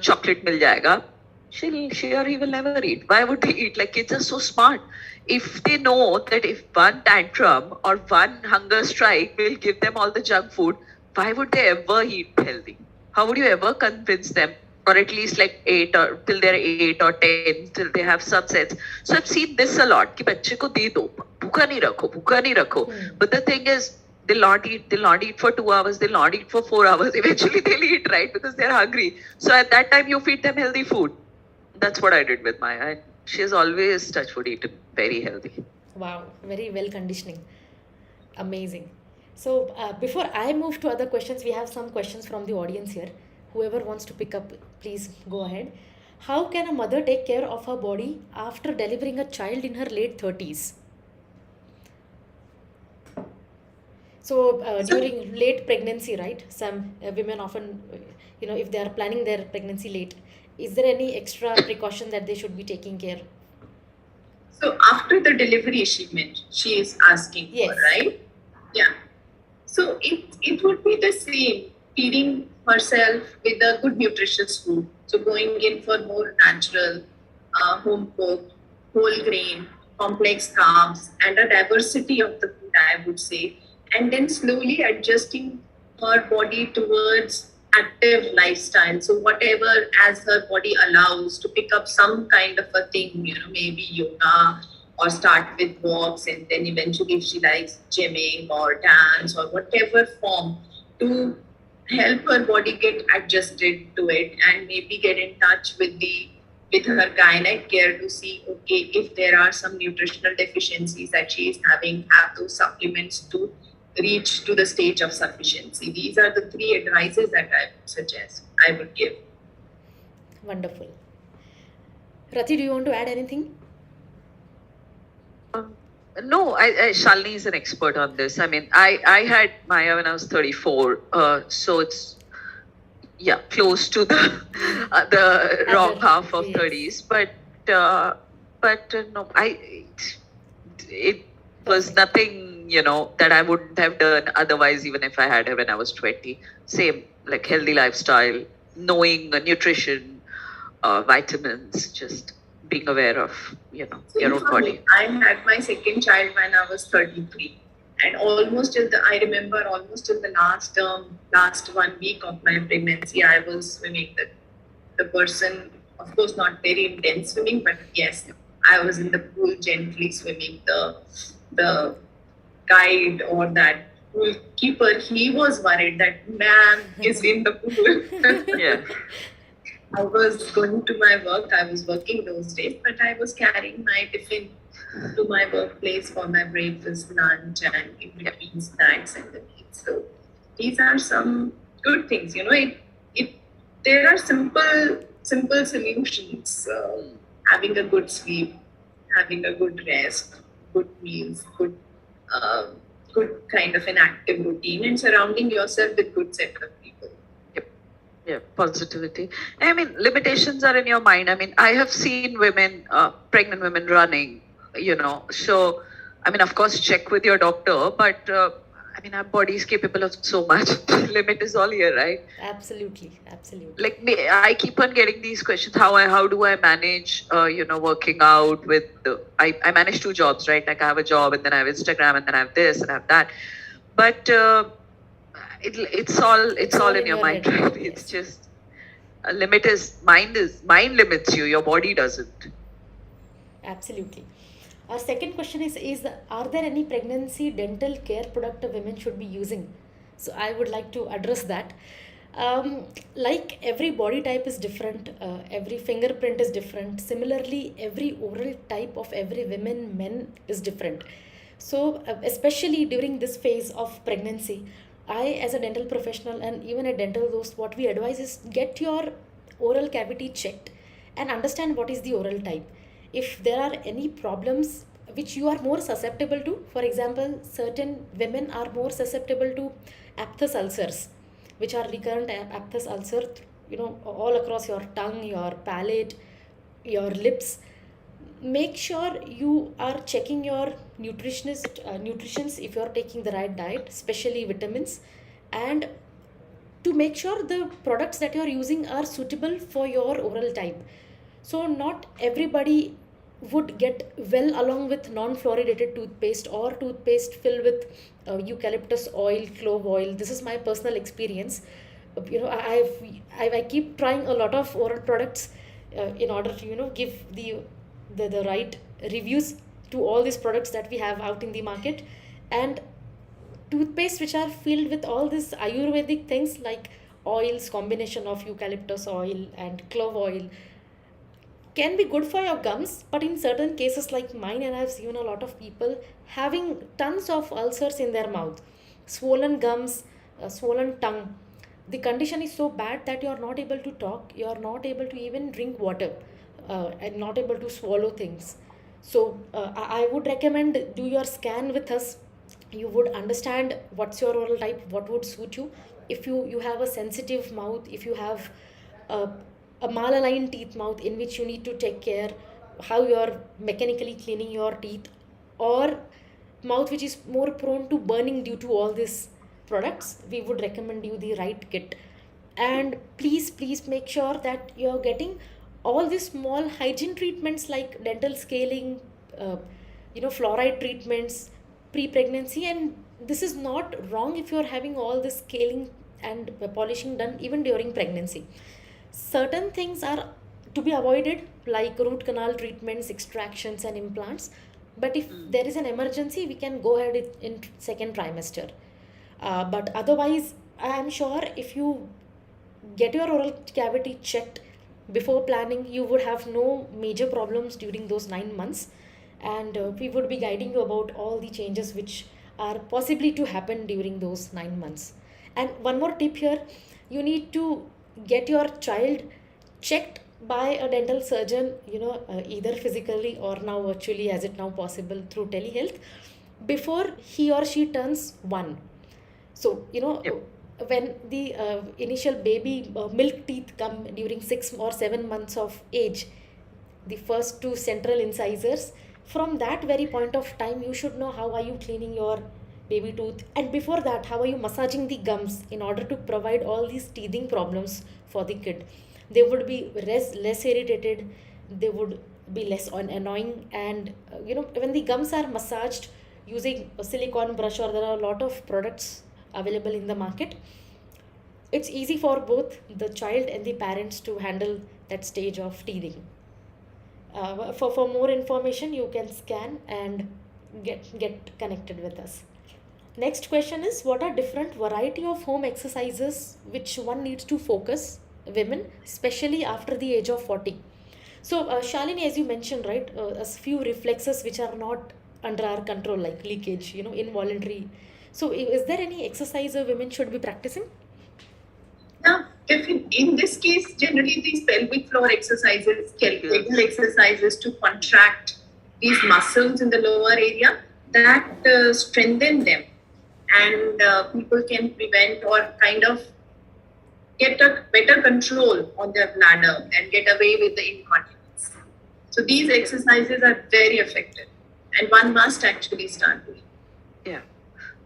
chocolate मिल जाएगा, she or he will never eat. Why would they eat? Like kids are so smart. If they know that if one tantrum or one hunger strike will give them all the junk food, why would they ever eat healthy? How would you ever convince them? Or at least like 8 or till they're 8 or 10, till they have some sense. So I've seen this a lot. कि बच्चे को दे दो, भूखा नहीं रखो. But the thing is, they'll not eat for 2 hours, they'll not eat for 4 hours. Eventually they'll eat, right? Because they're hungry. So at that time you feed them healthy food. That's what I did with Maya. And she has always, touch wood, eaten very healthy. Wow, very well conditioning. Amazing. So before I move to other questions, we have some questions from the audience here. Whoever wants to pick up, please go ahead. How can a mother take care of her body after delivering a child in her late 30s? So during late pregnancy, right? Some women often, if they are planning their pregnancy late, is there any extra precaution that they should be taking care? So after the delivery, she is asking Yes. for, right? Yeah. So it would be the same, feeding herself with a good nutritious food. So going in for more natural, home cooked, whole grain, complex carbs, and a diversity of the food, I would say. And then slowly adjusting her body towards active lifestyle. So whatever as her body allows, to pick up some kind of a thing, maybe yoga, or start with walks, and then eventually if she likes gymming or dance or whatever form, to help her body get adjusted to it, and maybe get in touch with her gynec care to see, okay, if there are some nutritional deficiencies that she is having, have those supplements to reach to the stage of sufficiency. These are the three advices that I would suggest, I would give. Wonderful. Rati, do you want to add anything? No, Shalini is an expert on this. I mean, I had Maya when I was 34, so it's close to the wrong half of Yes. 30s. But no, it was nothing, that I wouldn't have done otherwise, even if I had her when I was 20. Same, like healthy lifestyle, knowing nutrition, vitamins, just being aware of, your own body. I had my second child when I was 33, and almost till I remember almost till the last 1 week of my pregnancy, I was swimming. The person, of course, not very intense swimming, but yes, I was in the pool gently swimming. The guide or that pool keeper, he was worried that man is in the pool. Yeah. I was going to my work. I was working those days, but I was carrying my tiffin to my workplace for my breakfast, lunch, and in between snacks and the meals. So these are some good things. There are simple solutions. Having a good sleep, having a good rest, good meals, good kind of an active routine, and surrounding yourself with good set of people. Yeah, positivity. I mean, limitations are in your mind. I mean, I have seen women, pregnant women running, So, I mean, of course, check with your doctor, but I mean, our body is capable of so much. Limit is all here, right? Absolutely. Like me, I keep on getting these questions. How do I manage, working out with I manage 2 jobs, right? Like I have a job, and then I have Instagram, and then I have this and I have that. But it's all in your mind, head, right? yes. It's just a mind limits you. Your body doesn't. Absolutely. Our second question is are there any pregnancy dental care product women should be using? So I would like to address that. Like every body type is different, every fingerprint is different. Similarly, every oral type of every men is different. So especially during this phase of pregnancy, I, as a dental professional and even a DentalDost, what we advise is get your oral cavity checked and understand what is the oral type. If there are any problems which you are more susceptible to, for example, certain women are more susceptible to aphthous ulcers, which are recurrent aphthous ulcer, all across your tongue, your palate, your lips. Make sure you are checking your nutritions if you are taking the right diet, especially vitamins, and to make sure the products that you are using are suitable for your oral type. So not everybody would get well along with non-fluoridated toothpaste or toothpaste filled with eucalyptus oil, clove oil. This is my personal experience. I keep trying a lot of oral products in order to give the right reviews to all these products that we have out in the market, and toothpaste which are filled with all these ayurvedic things like oils, combination of eucalyptus oil and clove oil, can be good for your gums, but in certain cases like mine, and I've seen a lot of people having tons of ulcers in their mouth, swollen gums, swollen tongue. The condition is so bad that you are not able to talk, you are not able to even drink water, and not able to swallow things. So I would recommend do your scan with us. You would understand what's your oral type, what would suit you. If you have a sensitive mouth, if you have a malaligned teeth mouth in which you need to take care how you're mechanically cleaning your teeth, or mouth which is more prone to burning due to all these products, we would recommend you the right kit. And please make sure that you're getting all these small hygiene treatments like dental scaling, fluoride treatments pre-pregnancy. And this is not wrong if you're having all this scaling and polishing done even during pregnancy. Certain things are to be avoided, like root canal treatments, extractions, and implants. But if there is an emergency, we can go ahead in second trimester. But otherwise, I'm sure if you get your oral cavity checked before planning, you would have no major problems during those 9 months. And we would be guiding you about all the changes which are possibly to happen during those 9 months. And one more tip here, you need to get your child checked by a dental surgeon, either physically or now virtually, as it now possible through telehealth, before he or she turns 1. So, Yep. when the initial baby milk teeth come during 6 or 7 months of age, the first two central incisors, from that very point of time, you should know how are you cleaning your baby tooth. And before that, how are you massaging the gums in order to provide all these teething problems for the kid. They would be less irritated, they would be less annoying. And, when the gums are massaged using a silicone brush, or there are a lot of products available in the market, it's easy for both the child and the parents to handle that stage of teething. For more information, you can scan and get connected with us. Next question is, what are different variety of home exercises which one needs to focus, women, especially after the age of 40? So, Shalini, as you mentioned, right, a few reflexes which are not under our control, like leakage, involuntary. So, is there any exercise a women should be practicing? Now, in this case, generally these pelvic floor exercises, Kegel exercises to contract these muscles in the lower area, that strengthen them, and people can prevent or kind of get a better control on their bladder and get away with the incontinence. So these exercises are very effective, and one must actually start doing. Yeah.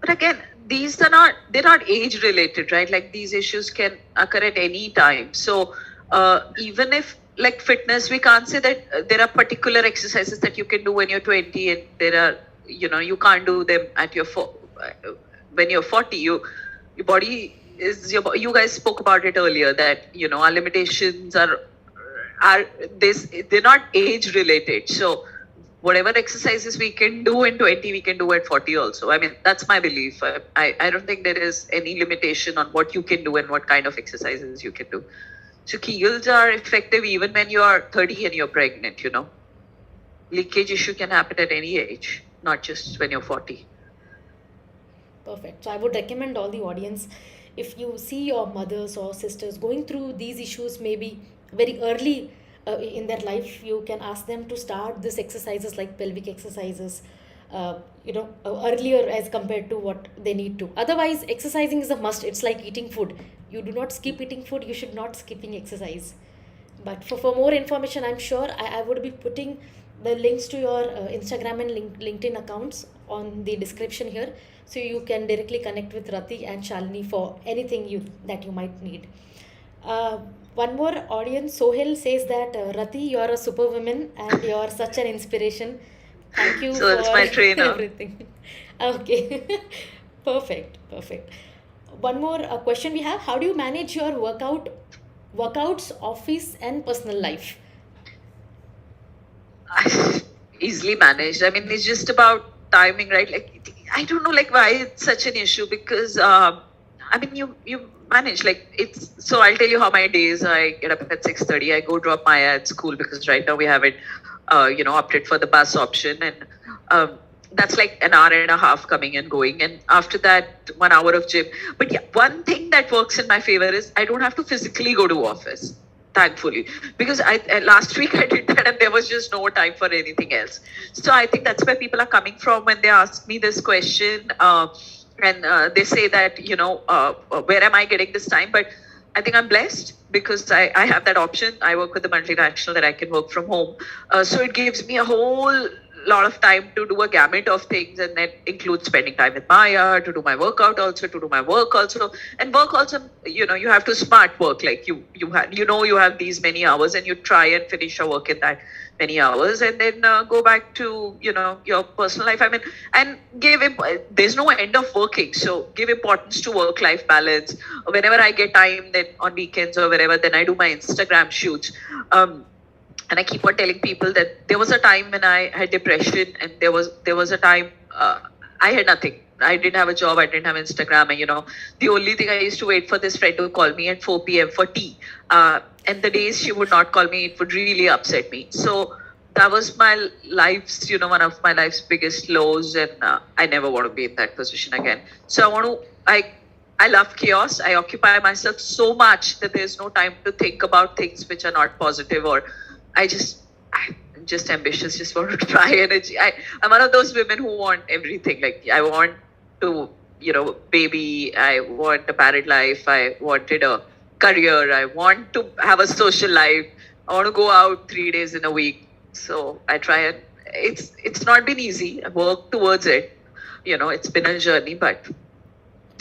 But again, they're not age related, right? Like these issues can occur at any time. So even if like fitness, we can't say that there are particular exercises that you can do when you're 20 and there are, you can't do them at when you're 40. Your body is you guys spoke about it earlier that, our limitations are they're not age related. So whatever exercises we can do in 20, we can do at 40 also. I mean, that's my belief. I don't think there is any limitation on what you can do and what kind of exercises you can do. So Kegels are effective even when you are 30 and you're pregnant, Leakage issue can happen at any age, not just when you're 40. Perfect. So I would recommend all the audience, if you see your mothers or sisters going through these issues maybe very early in their life, you can ask them to start these exercises like pelvic exercises, earlier as compared to what they need to. Otherwise, exercising is a must. It's like eating food. You do not skip eating food, you should not skipping exercise. But for more information, I'm sure I would be putting the links to your Instagram and LinkedIn accounts on the description here, so you can directly connect with Rati and Shalini for anything that you might need. One more audience, Sohel says that Rati, you're a superwoman and you're such an inspiration. Thank you So for that's my trainer. everything. Okay, perfect. One more question we have: how do you manage your workouts, office, and personal life? Easily managed. I mean, it's just about timing, right? Like, I don't know, like, why it's such an issue because, I mean, you manage, like, it's, so I'll tell you how my days, I get up at 6:30, I go drop Maya at school because right now we haven't, opted for the bus option, and that's like an hour and a half coming and going, and after that 1 hour of gym. But yeah, one thing that works in my favor is I don't have to physically go to office, thankfully, because I last week I did that and there was just no time for anything else. So I think that's where people are coming from when they ask me this question, and they say that, where am I getting this time? But I think I'm blessed because I have that option. I work with a multinational that I can work from home. So it gives me a whole lot of time to do a gamut of things, and that includes spending time with Maya, to do my workout also, to do my work also. And work also, you have to smart work. Like you have these many hours and you try and finish your work in that many hours, and then go back to, your personal life. I mean, and there's no end of working. So give importance to work-life balance. Whenever I get time, then on weekends or wherever, then I do my Instagram shoots. And I keep on telling people that there was a time when I had depression, and there was a time I had nothing. I didn't have a job, I didn't have Instagram, and the only thing I used to wait for this friend to call me at 4 p.m. for tea. And the days she would not call me, it would really upset me. So that was my life's, one of my life's biggest lows, and I never want to be in that position again. So I love chaos. I occupy myself so much that there's no time to think about things which are not positive, or I'm just ambitious, just want to try energy. I'm one of those women who want everything. Like, I want to, baby, I want a married life, I wanted a career, I want to have a social life, I want to go out 3 days in a week. So I try, and it's not been easy. I work towards it. It's been a journey, but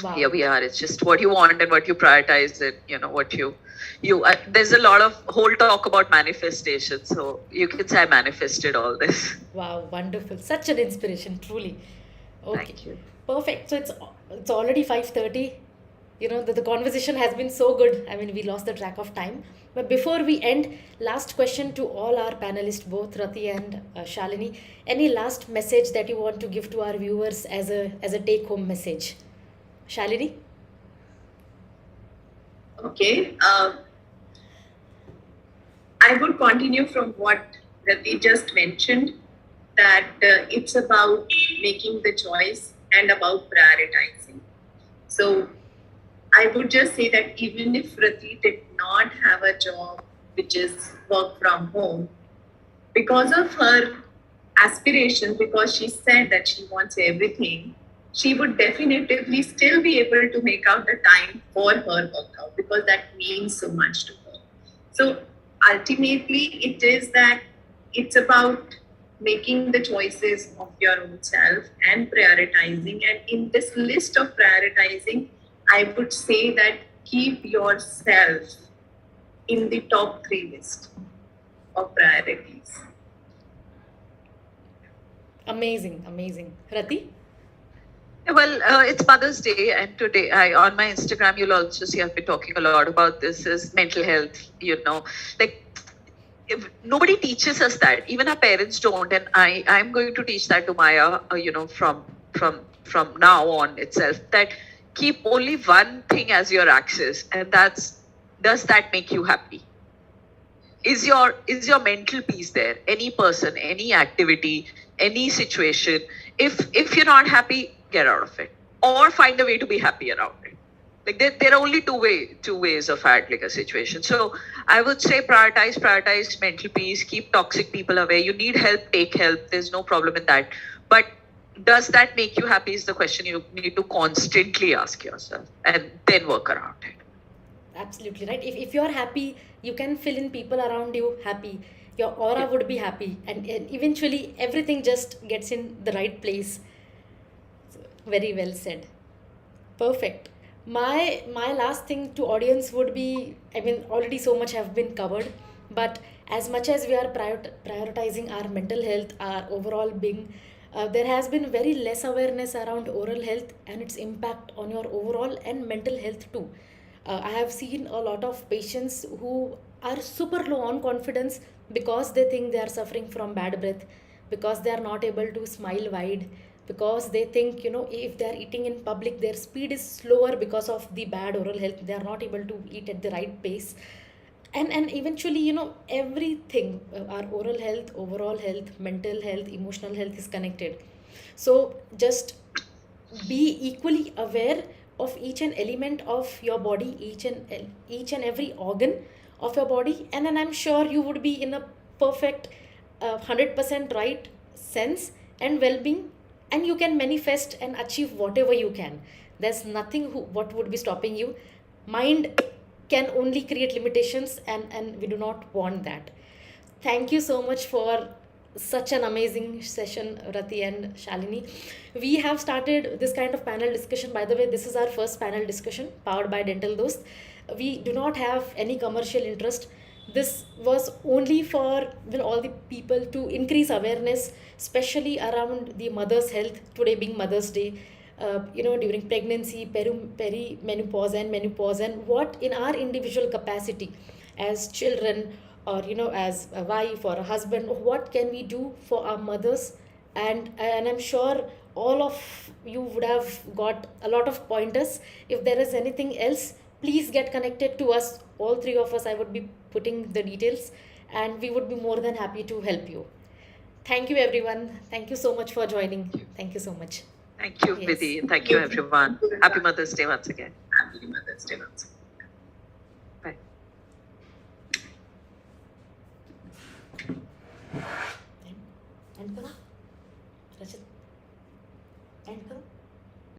Wow. here we are. It's just what you want and what you prioritize, and what you there's a lot of whole talk about manifestation, so you can say I manifested all this. Wow, wonderful. Such an inspiration, truly. Okay. Thank you. Perfect. So it's already 5:30. The conversation has been so good. I mean, we lost the track of time. But before we end, last question to all our panelists, both Rati and Shalini. Any last message that you want to give to our viewers as a take-home message? Shalini? Okay. I would continue from what Rati just mentioned, that it's about making the choice and about prioritizing. So I would just say that even if Rati did not have a job which is work from home, because of her aspiration, because she said that she wants everything, she would definitively still be able to make out the time for her workout, because that means so much to her. So ultimately, it is that it's about making the choices of your own self and prioritizing. And in this list of prioritizing, I would say that keep yourself in the top 3 list of priorities. Amazing, amazing. Rati? Well, it's Mother's Day, and today on my Instagram, you'll also see I've been talking a lot about this, is mental health. Like, if nobody teaches us that, even our parents don't, and I'm going to teach that to Maya, from now on itself, that keep only one thing as your axis, and that's, does that make you happy? Is your mental peace there? Any person, any activity, any situation, if you're not happy, get out of it, or find a way to be happy around it. Like, there are only two ways of handling a situation. So I would say prioritize mental peace, keep toxic people away. You need help, take help. There's no problem in that. But does that make you happy is the question you need to constantly ask yourself, and then work around it. Absolutely right. If you're happy, you can fill in people around you happy. Your aura would be happy, and eventually everything just gets in the right place. So, very well said. Perfect. My last thing to audience would be, I mean, already so much have been covered, but as much as we are prioritizing our mental health, our overall being, there has been very less awareness around oral health and its impact on your overall and mental health too. I have seen a lot of patients who are super low on confidence because they think they are suffering from bad breath, because they are not able to smile wide, because they think, if they are eating in public, their speed is slower because of the bad oral health. They are not able to eat at the right pace. And eventually, everything, our oral health, overall health, mental health, emotional health is connected. So just be equally aware of each and element of your body, each and every organ of your body, and then I'm sure you would be in a perfect 100% right sense and well-being, and you can manifest and achieve whatever you can. There's nothing what would be stopping you. Mind can only create limitations, and we do not want that. Thank you so much for such an amazing session, Rati and Shalini. We have started this kind of panel discussion. By the way, this is our first panel discussion powered by DentalDost. We do not have any commercial interest. This was only for all the people to increase awareness, especially around the mother's health, today being Mother's Day, during pregnancy, perimenopause and menopause, and what in our individual capacity as children, or as a wife or a husband, what can we do for our mothers. And I'm sure all of you would have got a lot of pointers. If there is anything else, please get connected to us. All three of us, I would be putting the details, and we would be more than happy to help you. Thank you, everyone. Thank you so much for joining. Thank you so much. Thank you, Yes. Vidhi. Thank you, everyone. Happy Mother's Day once again. Happy Mother's Day once again. Bye. And Rajat.